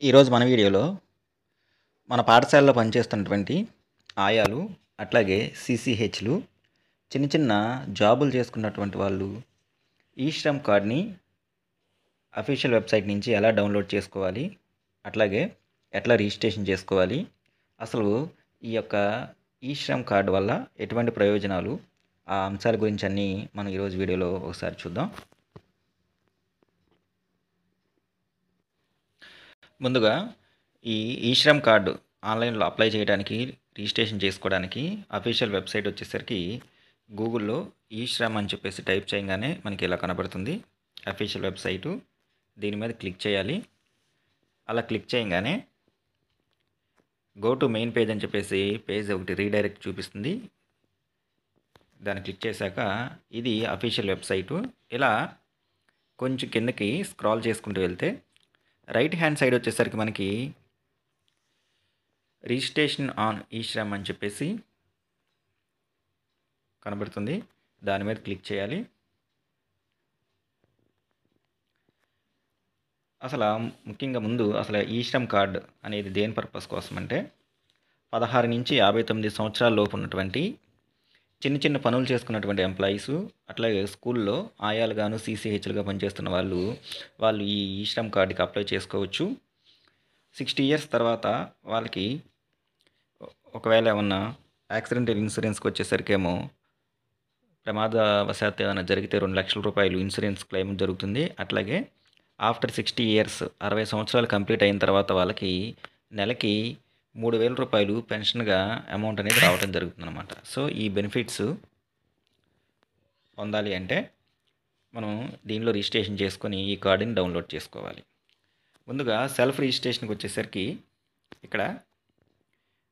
ఈరోజు మన వీడియోలో మన పాఠశాలలో పనిచేస్తున్నటువంటి ఆయాలు, అట్లాగే సీసీహెచ్‌లు, చిన్న చిన్న జాబులు చేసుకున్నటువంటి వాళ్ళు ఈ శ్రమ్ కార్డ్‌ని అఫీషియల్ వెబ్‌సైట్ నుంచి ఎలా డౌన్‌లోడ్ చేసుకోవాలి? అట్లాగే ఎట్లా రిజిస్ట్రేషన్ చేసుకోవాలి? అసలు ఈ యొక్క ఈ శ్రమ్ కార్డ్ వల్ల ఎటువంటి ప్రయోజనాలు? ఆ అంశాల గురించి అన్నీ మనం ఈరోజు వీడియోలో ఒకసారి చూద్దాం. ముందుగా ఈ శ్రమ్ కార్డ్ ఆన్‌లైన్‌లో అప్లై చేయడానికి, రిజిస్ట్రేషన్ చేసుకోవడానికి అఫీషియల్ వెబ్‌సైట్ వచ్చేసరికి గూగుల్‌లో ఈ శ్రమ్ అని చెప్పేసి టైప్ చేయంగానే మనకి ఇలా కనబడుతుంది. Official website. దీని మీద క్లిక్ చేయాలి. అలా క్లిక్ చేయంగానే గో టు మెయిన్ పేజ్ అని చెప్పేసి పేజ్ ఒకటి రీడైరెక్ట్ చూపిస్తుంది. దాన్ని క్లిక్ చేశాక ఇది అఫీషియల్ వెబ్‌సైటు. ఇలా కొంచెం కిందకి స్క్రాల్ చేసుకుంటూ వెళ్తే రైట్ హ్యాండ్ సైడ్ వచ్చేసరికి మనకి రిజిస్ట్రేషన్ ఆన్ ఈ శ్రమ్ అని చెప్పేసి కనబడుతుంది. దాని మీద క్లిక్ చేయాలి. ముఖ్యంగా ముందు అసలు ఈ శ్రమ్ కార్డ్ అనేది దేని పర్పస్ కోసం అంటే 16 నుంచి 59 సంవత్సరాల లోపు ఉన్నటువంటి చిన్న చిన్న పనులు చేసుకున్నటువంటి ఎంప్లాయీసు, అట్లాగే స్కూల్లో ఆయాలుగాను, సీసీహెచ్‌లుగా పనిచేస్తున్న వాళ్ళు ఈ శ్రమ్ కార్డ్‌కి అప్లై చేసుకోవచ్చు. 60 ఇయర్స్ తర్వాత వాళ్ళకి ఒకవేళ ఏమన్నా యాక్సిడెంటల్ ఇన్సూరెన్స్‌కి వచ్చేసరికేమో ప్రమాదవశాత్తు ఏమైనా జరిగితే ₹2,00,000 ఇన్సూరెన్స్ క్లెయిమ్ జరుగుతుంది. అట్లాగే ఆఫ్టర్ 60 ఇయర్స్ 60 సంవత్సరాలు కంప్లీట్ అయిన తర్వాత వాళ్ళకి నెలకి ₹3,000 పెన్షన్‌గా అమౌంట్ అనేది రావడం జరుగుతుందన్నమాట. సో, ఈ బెనిఫిట్స్ పొందాలి అంటే మనం దీనిలో రిజిస్ట్రేషన్ చేసుకొని ఈ కార్డుని డౌన్‌లోడ్ చేసుకోవాలి. ముందుగా సెల్ఫ్ రిజిస్ట్రేషన్‌కి వచ్చేసరికి ఇక్కడ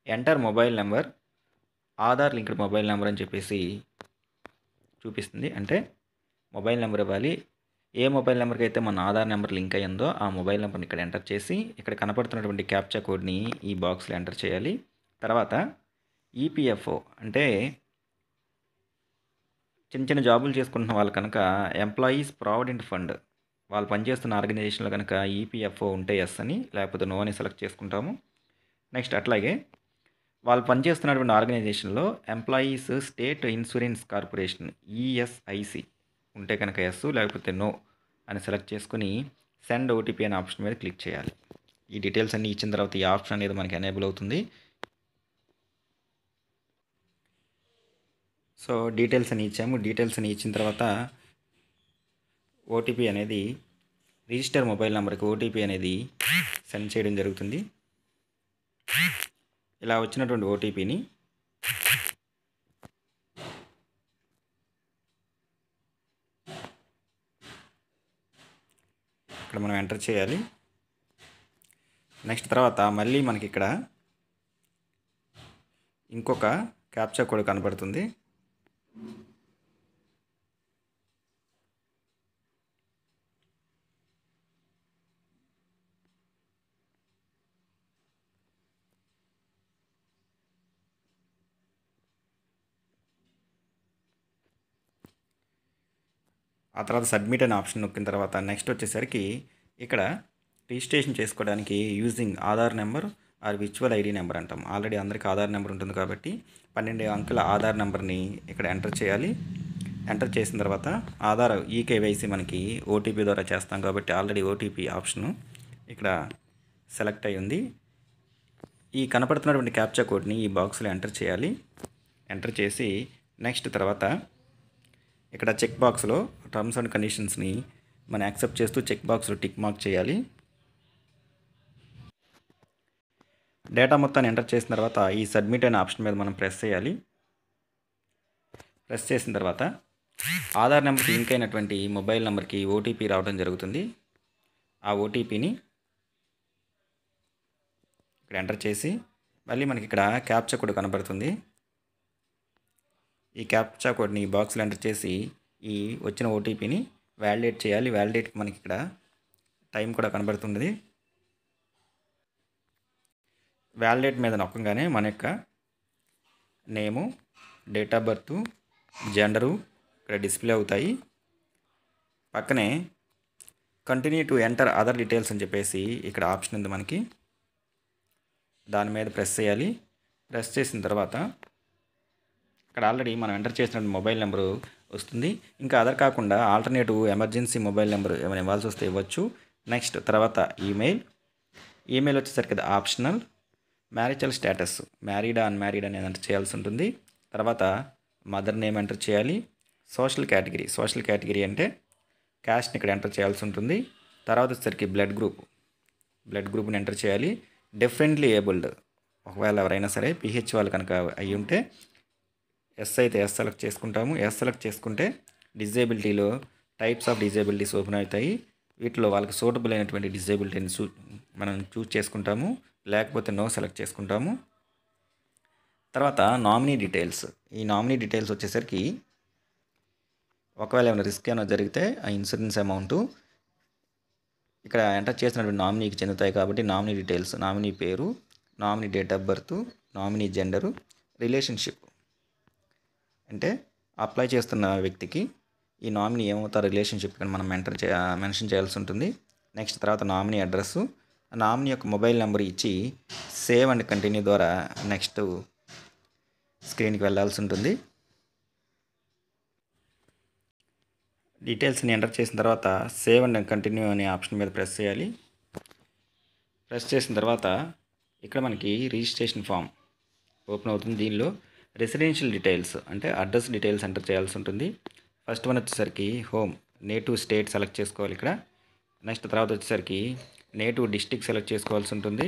enter mobile number, Aadhaar linked mobile number అని చెప్పేసి చూపిస్తుంది. అంటే మొబైల్ నెంబర్ ఇవ్వాలి. ఏ మొబైల్ నెంబర్కి అయితే మన ఆధార్ నెంబర్ లింక్ అయ్యిందో ఆ మొబైల్ నెంబర్ని ఇక్కడ ఎంటర్ చేసి ఇక్కడ కనపడుతున్నటువంటి క్యాప్చా కోడ్ని ఈ బాక్స్లో ఎంటర్ చేయాలి. తర్వాత ఈపీఎఫ్ఓ అంటే చిన్న చిన్న జాబులు చేసుకుంటున్న వాళ్ళు కనుక ఎంప్లాయీస్ ప్రావిడెంట్ ఫండ్ వాళ్ళు పనిచేస్తున్న ఆర్గనైజేషన్లో కనుక ఈపీఎఫ్ఓ ఉంటే ఎస్ అని, లేకపోతే నో అని సెలెక్ట్ చేసుకుంటాము. నెక్స్ట్ అట్లాగే వాళ్ళు పనిచేస్తున్నటువంటి ఆర్గనైజేషన్లో employees state insurance corporation ESIC ఉంటే కనుక ఎస్, లేకపోతే నో అని సెలెక్ట్ చేసుకుని సెండ్ ఓటీపీ అనే ఆప్షన్ మీద క్లిక్ చేయాలి. ఈ డీటెయిల్స్ అన్నీ ఇచ్చిన తర్వాత ఈ ఆప్షన్ అనేది మనకి ఎనేబుల్ అవుతుంది. సో, డీటెయిల్స్ అని ఇచ్చాము. డీటెయిల్స్ అని ఇచ్చిన తర్వాత ఓటీపీ అనేది రిజిస్టర్ మొబైల్ నెంబర్కి ఓటీపీ అనేది సెండ్ చేయడం జరుగుతుంది. ఇలా వచ్చినటువంటి ఓటీపీని ఇక్కడ మనం ఎంటర్ చేయాలి. నెక్స్ట్ తర్వాత మళ్ళీ మనకి ఇక్కడ ఇంకొక క్యాప్చా కోడ్ కనబడుతుంది. ఆ తర్వాత సబ్మిట్ అనే ఆప్షన్ నొక్కిన తర్వాత నెక్స్ట్ వచ్చేసరికి ఇక్కడ రిజిస్ట్రేషన్ చేసుకోవడానికి using Aadhaar number or virtual ID number అంటాం. ఆల్రెడీ అందరికీ ఆధార్ నెంబర్ ఉంటుంది కాబట్టి 12 అంకెల ఆధార్ నెంబర్ని ఇక్కడ ఎంటర్ చేయాలి. ఎంటర్ చేసిన తర్వాత ఆధార్ ఈకేవైసీ మనకి ఓటీపీ ద్వారా చేస్తాం కాబట్టి ఆల్రెడీ ఓటీపీ ఆప్షను ఇక్కడ సెలెక్ట్ అయి ఉంది. ఈ కనపడుతున్నటువంటి క్యాప్చా కోడ్ని ఈ బాక్స్లో ఎంటర్ చేయాలి. ఎంటర్ చేసి నెక్స్ట్ తర్వాత ఇక్కడ చెక్ బాక్స్లో టర్మ్స్ అండ్ కండిషన్స్ని మనం యాక్సెప్ట్ చేస్తూ చెక్ బాక్స్లో టిక్ మార్క్ చేయాలి. డేటా మొత్తాన్ని ఎంటర్ చేసిన తర్వాత ఈ సబ్మిట్ అనే ఆప్షన్ మీద మనం ప్రెస్ చేయాలి. ప్రెస్ చేసిన తర్వాత ఆధార్ నెంబర్కి లింక్ అయినటువంటి మొబైల్ నెంబర్కి ఓటీపీ రావడం జరుగుతుంది. ఆ ఓటీపీని ఇక్కడ ఎంటర్ చేసి మళ్ళీ మనకి ఇక్కడ క్యాప్చా కోడ్ కనబడుతుంది. ఈ క్యాప్చా కోడ్ని ఈ బాక్స్లో ఎంటర్ చేసి ఈ వచ్చిన ఓటీపీని వ్యాలిడేట్ చేయాలి. వ్యాలిడేట్కి మనకి ఇక్కడ టైం కూడా కనబడుతుంది. వ్యాలిడేట్ మీద నొక్కగానే మన యొక్క నేము, డేట్ ఆఫ్ బర్త్, జెండరు ఇక్కడ డిస్ప్లే అవుతాయి. పక్కనే continue to enter other details అని చెప్పేసి ఇక్కడ ఆప్షన్ ఉంది మనకి. దాని మీద ప్రెస్ చేయాలి. ప్రెస్ చేసిన తర్వాత ఇక్కడ ఆల్రెడీ మనం ఎంటర్ చేసిన మొబైల్ నెంబరు వస్తుంది. ఇంకా అదర్ కాకుండా ఆల్టర్నేటివ్ ఎమర్జెన్సీ మొబైల్ నెంబర్ ఏమైనా ఇవ్వాల్సి వస్తే ఇవ్వచ్చు. నెక్స్ట్ తర్వాత ఈమెయిల్ వచ్చేసరికి అది ఆప్షనల్. మ్యారిటల్ స్టేటస్ మ్యారీడా అన్మ్యారీడ్ అనేది ఎంటర్ చేయాల్సి ఉంటుంది. తర్వాత మదర్ నేమ్ ఎంటర్ చేయాలి. సోషల్ కేటగిరీ అంటే క్యాస్ట్ని ఇక్కడ ఎంటర్ చేయాల్సి ఉంటుంది. తర్వాత వచ్చేసరికి బ్లడ్ గ్రూప్ని ఎంటర్ చేయాలి. డిఫరెంట్లీ ఏబుల్డ్ ఒకవేళ ఎవరైనా సరే పిహెచ్ వాళ్ళు కనుక అయ్యి ఉంటే ఎస్ అయితే ఎస్ సెలెక్ట్ చేసుకుంటాము. ఎస్ సెలెక్ట్ చేసుకుంటే డిజేబిలిటీలో టైప్స్ ఆఫ్ డిజేబిలిటీస్ ఓపెన్ అవుతాయి. వీటిలో వాళ్ళకి సూటబుల్ అయినటువంటి డిజేబిలిటీని మనం చూస్ చేసుకుంటాము. లేకపోతే నో సెలెక్ట్ చేసుకుంటాము. తర్వాత నామినీ డీటెయిల్స్. ఈ నామినీ డీటెయిల్స్ వచ్చేసరికి ఒకవేళ ఏమైనా రిస్క్ ఏమైనా జరిగితే ఆ ఇన్సూరెన్స్ అమౌంట్ ఇక్కడ ఎంటర్ చేసినటువంటి నామినీకి చెందుతాయి. కాబట్టి నామినీ డీటెయిల్స్, నామినీ పేరు, nominee date of birth, nominee gender, relationship అంటే అప్లై చేస్తున్న వ్యక్తికి ఈ నామినీ ఏమవుతారో రిలేషన్షిప్ కానీ మనం మెన్షన్ చేయాల్సి ఉంటుంది. నెక్స్ట్ తర్వాత నామినీ అడ్రస్సు, నామినీ యొక్క మొబైల్ నెంబర్ ఇచ్చి సేవ్ అండ్ కంటిన్యూ ద్వారా నెక్స్ట్ స్క్రీన్కి వెళ్ళాల్సి ఉంటుంది. డీటెయిల్స్ని ఎంటర్ చేసిన తర్వాత సేవ్ అండ్ కంటిన్యూ అనే ఆప్షన్ మీద ప్రెస్ చేయాలి. ప్రెస్ చేసిన తర్వాత ఇక్కడ మనకి రిజిస్ట్రేషన్ ఫామ్ ఓపెన్ అవుతుంది. దీనిలో రెసిడెన్షియల్ డీటెయిల్స్ అంటే అడ్రస్ డీటెయిల్స్ ఎంటర్ చేయాల్సి ఉంటుంది. ఫస్ట్ వన్ వచ్చేసరికి హోమ్ నేటివ్ స్టేట్ సెలెక్ట్ చేసుకోవాలి ఇక్కడ. నెక్స్ట్ తర్వాత వచ్చేసరికి నేటివ్ డిస్ట్రిక్ట్ సెలెక్ట్ చేసుకోవాల్సి ఉంటుంది.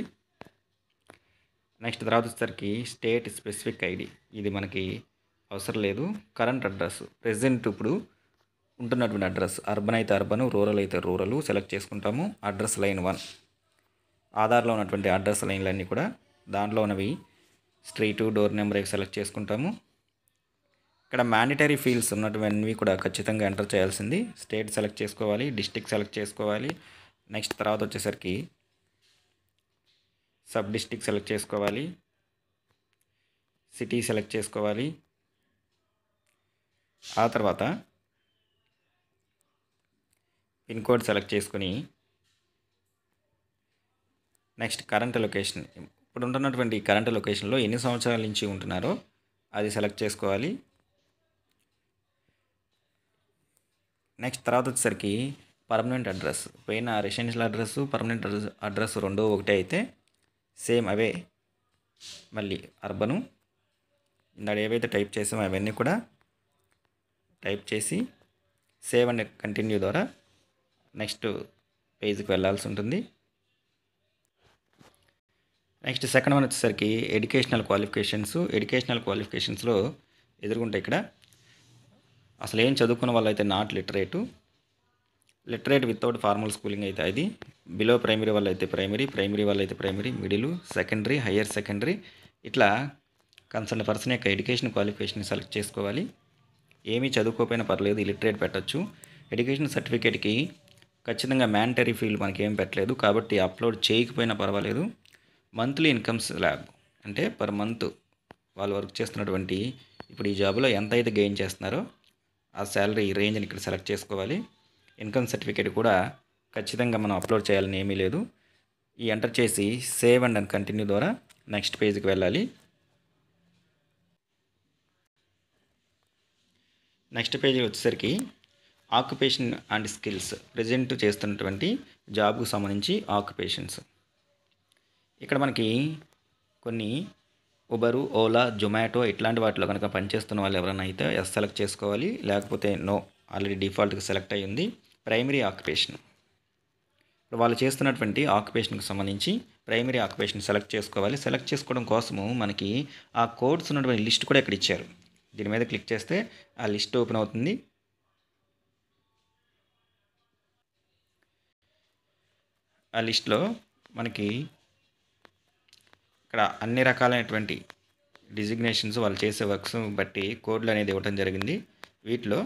నెక్స్ట్ తర్వాత వచ్చేసరికి స్టేట్ స్పెసిఫిక్ ఐడి, ఇది మనకి అవసరం లేదు. కరెంట్ అడ్రస్ ప్రెజెంట్ ఇప్పుడు ఉంటున్నటువంటి అడ్రస్, అర్బన్ అయితే అర్బన్, రూరల్ అయితే రూరల్ సెలెక్ట్ చేసుకుంటాము. అడ్రస్ లైన్ 1 ఆధార్లో ఉన్నటువంటి అడ్రస్ లైన్లన్నీ కూడా దాంట్లో ఉన్నవి స్ట్రీటు, డోర్ నెంబర్ సెలెక్ట్ చేసుకుంటాము. ఇక్కడ మ్యాండేటరీ ఫీల్డ్స్ ఉన్నటువంటివి కూడా ఖచ్చితంగా ఎంటర్ చేయాల్సింది. స్టేట్ సెలెక్ట్ చేసుకోవాలి, డిస్ట్రిక్ట్ సెలెక్ట్ చేసుకోవాలి. నెక్స్ట్ తర్వాత వచ్చేసరికి సబ్ డిస్ట్రిక్ట్ సెలెక్ట్ చేసుకోవాలి, సిటీ సెలెక్ట్ చేసుకోవాలి. ఆ తర్వాత పిన్ కోడ్ సెలెక్ట్ చేసుకుని నెక్స్ట్ కరెంట్ లొకేషన్, ఇప్పుడు ఉంటున్నటువంటి కరెంట్ లొకేషన్లో ఎన్ని సంవత్సరాల నుంచి ఉంటున్నారో అది సెలెక్ట్ చేసుకోవాలి. నెక్స్ట్ తర్వాత వచ్చేసరికి పర్మనెంట్ అడ్రస్, పైన రెసిడెన్షియల్ అడ్రస్, పర్మనెంట్ అడ్రస్ రెండో ఒకటే అయితే సేమ్ అవే మళ్ళీ అర్బను ఇందాక ఏవైతే టైప్ చేసామో అవన్నీ కూడా టైప్ చేసి సేవ్ అండ్ కంటిన్యూ ద్వారా నెక్స్ట్ పేజ్కి వెళ్ళాల్సి ఉంటుంది. నెక్స్ట్ సెకండ్ వన్ వచ్చేసరికి ఎడ్యుకేషనల్ క్వాలిఫికేషన్స్లో ఎదుర్కొంటే ఇక్కడ అసలు ఏం చదువుకున్న వాళ్ళు అయితే not literate without formal schooling అయితే అది, బిలో ప్రైమరీ వాళ్ళు అయితే ప్రైమరీ వాళ్ళు అయితే primary, middle, secondary, higher secondary, ఇట్లా కన్సర్న్ పర్సన్ యొక్క ఎడ్యుకేషన్ క్వాలిఫికేషన్ సెలెక్ట్ చేసుకోవాలి. ఏమీ చదువుకోకపోయినా పర్లేదు, ఇలిటరేట్ పెట్టచ్చు. ఎడ్యుకేషన్ సర్టిఫికేట్కి ఖచ్చితంగా మ్యాండటరీ ఫీల్డ్ మనకి ఏం పెట్టలేదు కాబట్టి అప్లోడ్ చేయకపోయినా పర్వాలేదు. మంత్లీ ఇన్కమ్ స్లాబ్ అంటే పర్ మంత్ వాళ్ళు వర్క్ చేస్తున్నటువంటి ఇప్పుడు ఈ జాబ్లో ఎంత అయితే గెయిన్ చేస్తున్నారో ఆ శాలరీ రేంజ్ని ఇక్కడ సెలెక్ట్ చేసుకోవాలి. ఇన్కమ్ సర్టిఫికేట్ కూడా ఖచ్చితంగా మనం అప్లోడ్ చేయాలని ఏమీ లేదు. ఈ ఎంటర్ చేసి సేవ్ అండ్ కంటిన్యూ ద్వారా నెక్స్ట్ పేజ్కి వెళ్ళాలి. నెక్స్ట్ పేజ్ వచ్చేసరికి ఆక్యుపేషన్ అండ్ స్కిల్స్, ప్రజెంట్ చేస్తున్నటువంటి జాబ్కు సంబంధించి ఆక్యుపేషన్స్. ఇక్కడ మనకి కొన్ని ఉబరు, ఓలా, జొమాటో ఇట్లాంటి వాటిలో కనుక పనిచేస్తున్న వాళ్ళు ఎవరైనా అయితే ఎస్ సెలెక్ట్ చేసుకోవాలి, లేకపోతే నో, ఆల్రెడీ డిఫాల్ట్గా సెలెక్ట్ అయ్యి ఉంది. ప్రైమరీ ఆక్యుపేషన్, ఇప్పుడు వాళ్ళు చేస్తున్నటువంటి ఆక్యుపేషన్కి సంబంధించి ప్రైమరీ ఆక్యుపేషన్ సెలెక్ట్ చేసుకోవాలి. సెలెక్ట్ చేసుకోవడం కోసము మనకి ఆ కోడ్స్ ఉన్నటువంటి లిస్ట్ కూడా ఇక్కడ ఇచ్చారు. దీని మీద క్లిక్ చేస్తే ఆ లిస్ట్ ఓపెన్ అవుతుంది. ఆ లిస్ట్లో మనకి ఇక్కడ అన్ని రకాలైనటువంటి డిజిగ్నేషన్స్ వాళ్ళు చేసే వర్క్స్ బట్టి కోడ్లు అనేది ఇవ్వడం జరిగింది. వీటిలో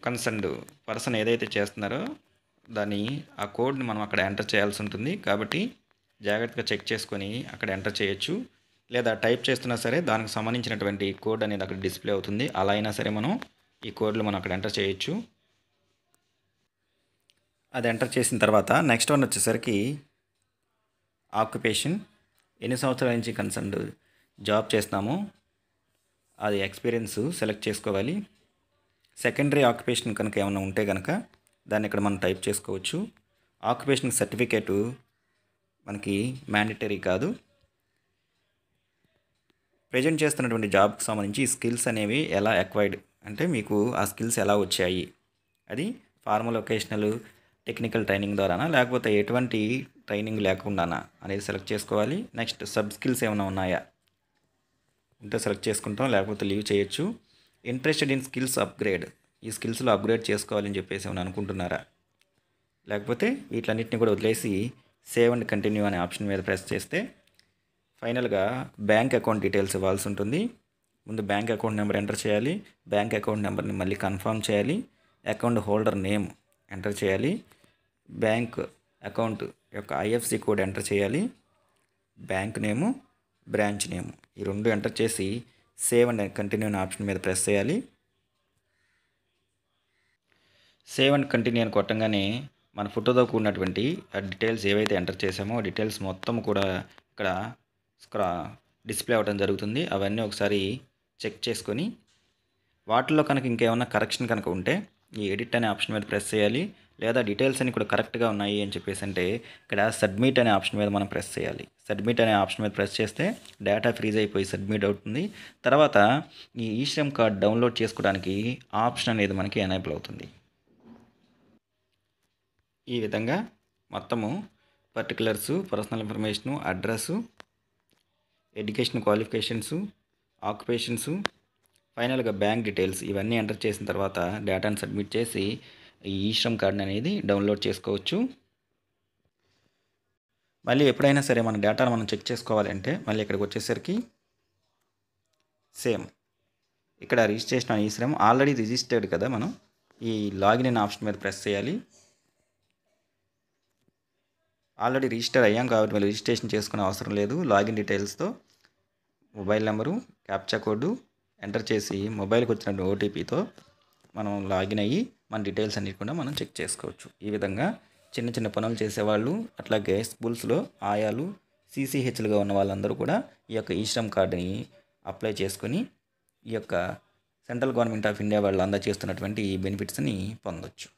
కన్సర్న్డ్ పర్సన్ ఏదైతే చేస్తున్నారో దాన్ని ఆ కోడ్ని మనం అక్కడ ఎంటర్ చేయాల్సి ఉంటుంది. కాబట్టి జాగ్రత్తగా చెక్ చేసుకొని అక్కడ ఎంటర్ చేయొచ్చు. లేదా టైప్ చేస్తున్నా సరే దానికి సంబంధించినటువంటి కోడ్ అనేది అక్కడ డిస్ప్లే అవుతుంది. అలా అయినా సరే మనం ఈ కోడ్లు మనం అక్కడ ఎంటర్ చేయొచ్చు. అది ఎంటర్ చేసిన తర్వాత నెక్స్ట్ వన్ వచ్చేసరికి ఆక్యుపేషన్, ఎన్ని సంవత్సరాల నుంచి కన్సర్న్డ్ జాబ్ చేస్తున్నామో అది ఎక్స్పీరియన్స్ సెలెక్ట్ చేసుకోవాలి. సెకండరీ ఆక్యుపేషన్ కనుక ఏమైనా ఉంటే కనుక దాన్ని ఇక్కడ మనం టైప్ చేసుకోవచ్చు. ఆక్యుపేషన్ సర్టిఫికేటు మనకి మ్యాండేటరీ కాదు. ప్రజెంట్ చేస్తున్నటువంటి జాబ్కి సంబంధించి స్కిల్స్ అనేవి ఎలా అక్వైర్డ్ అంటే మీకు ఆ స్కిల్స్ ఎలా వచ్చాయి, అది ఫార్మల్, వొకేషనల్, టెక్నికల్ ట్రైనింగ్ ద్వారానా లేకపోతే ఎటువంటి ట్రైనింగ్ లేకుండానా అనేది సెలెక్ట్ చేసుకోవాలి. నెక్స్ట్ సబ్ స్కిల్స్ ఏమైనా ఉన్నాయా ఉంటే సెలెక్ట్ చేసుకుంటాం, లేకపోతే లీవ్ చేయొచ్చు. ఇంట్రెస్టెడ్ ఇన్ స్కిల్స్ అప్గ్రేడ్, ఈ స్కిల్స్లో అప్గ్రేడ్ చేసుకోవాలని చెప్పేసి ఏమైనా అనుకుంటున్నారా, లేకపోతే వీటిలన్నింటినీ కూడా వదిలేసి సేవ్ అండ్ కంటిన్యూ అనే ఆప్షన్ మీద ప్రెస్ చేస్తే ఫైనల్గా బ్యాంక్ అకౌంట్ డీటెయిల్స్ ఇవ్వాల్సి ఉంటుంది. ముందు బ్యాంక్ అకౌంట్ నెంబర్ ఎంటర్ చేయాలి. బ్యాంక్ అకౌంట్ నెంబర్ని మళ్ళీ కన్ఫర్మ్ చేయాలి. అకౌంట్ హోల్డర్ నేమ్ ఎంటర్ చేయాలి. బ్యాంక్ అకౌంట్ యొక్క ఐఎఫ్సి కోడ్ ఎంటర్ చేయాలి. బ్యాంక్ నేము, బ్రాంచ్ నేము ఈ రెండు ఎంటర్ చేసి సేవ్ అండ్ కంటిన్యూ అనే ఆప్షన్ మీద ప్రెస్ చేయాలి. సేవ్ అండ్ కంటిన్యూ అని కొట్టంగానే మన ఫోటోతో కూడినటువంటి ఆ డీటెయిల్స్ ఏవైతే ఎంటర్ చేసామో ఆ డీటెయిల్స్ మొత్తం కూడా ఇక్కడ డిస్ప్లే అవ్వడం జరుగుతుంది. అవన్నీ ఒకసారి చెక్ చేసుకొని వాటిల్లో కనుక ఇంకేమన్నా కరెక్షన్ కనుక ఉంటే ఈ ఎడిట్ అనే ఆప్షన్ మీద ప్రెస్ చేయాలి. లేదా డీటెయిల్స్ అన్ని కూడా కరెక్ట్గా ఉన్నాయి అని చెప్పేసి అంటే ఇక్కడ సబ్మిట్ అనే ఆప్షన్ మీద మనం ప్రెస్ చేయాలి. సబ్మిట్ అనే ఆప్షన్ మీద ప్రెస్ చేస్తే డేటా ఫ్రీజ్ అయిపోయి సబ్మిట్ అవుతుంది. తర్వాత ఈ ఈశ్రమ్ కార్డ్ డౌన్లోడ్ చేసుకోవడానికి ఆప్షన్ అనేది మనకి ఎనేబుల్ అవుతుంది. ఈ విధంగా మొత్తము పర్టికులర్సు, పర్సనల్ ఇన్ఫర్మేషను, అడ్రస్సు, ఎడ్యుకేషన్ క్వాలిఫికేషన్సు, ఆక్యుపేషన్సు, ఫైనల్గా బ్యాంక్ డీటెయిల్స్ ఇవన్నీ ఎంటర్ చేసిన తర్వాత డేటాను సబ్మిట్ చేసి ఈ ఈశ్రమ్ కార్డ్ని అనేది డౌన్లోడ్ చేసుకోవచ్చు. మళ్ళీ ఎప్పుడైనా సరే మన డేటాను మనం చెక్ చేసుకోవాలంటే మళ్ళీ ఇక్కడికి వచ్చేసరికి సేమ్ ఇక్కడ రిజిస్ట్రేషన్ అని ఈశ్రమ్ ఆల్రెడీ రిజిస్టర్డ్ కదా, మనం ఈ లాగిన్ అనే ఆప్షన్ మీద ప్రెస్ చేయాలి. ఆల్రెడీ రిజిస్టర్ అయ్యాం కాబట్టి మళ్ళీ రిజిస్ట్రేషన్ చేసుకునే అవసరం లేదు. లాగిన్ డీటెయిల్స్తో mobile number, captcha code enter చేసి మొబైల్కి వచ్చిన ఓటీపీతో మనం లాగిన్ అయ్యి మన డీటెయిల్స్ అన్ని కూడా మనం చెక్ చేసుకోవచ్చు. ఈ విధంగా చిన్న చిన్న పనులు చేసేవాళ్ళు, అట్లాగే స్కూల్స్లో ఆయాలు, సీసీహెచ్లుగా ఉన్న వాళ్ళందరూ కూడా ఈ యొక్క ఈశ్రమ్ కార్డుని అప్లై చేసుకొని ఈ యొక్క సెంట్రల్ గవర్నమెంట్ ఆఫ్ ఇండియా వాళ్ళు అందజేస్తున్నటువంటి ఈ బెనిఫిట్స్ని పొందొచ్చు.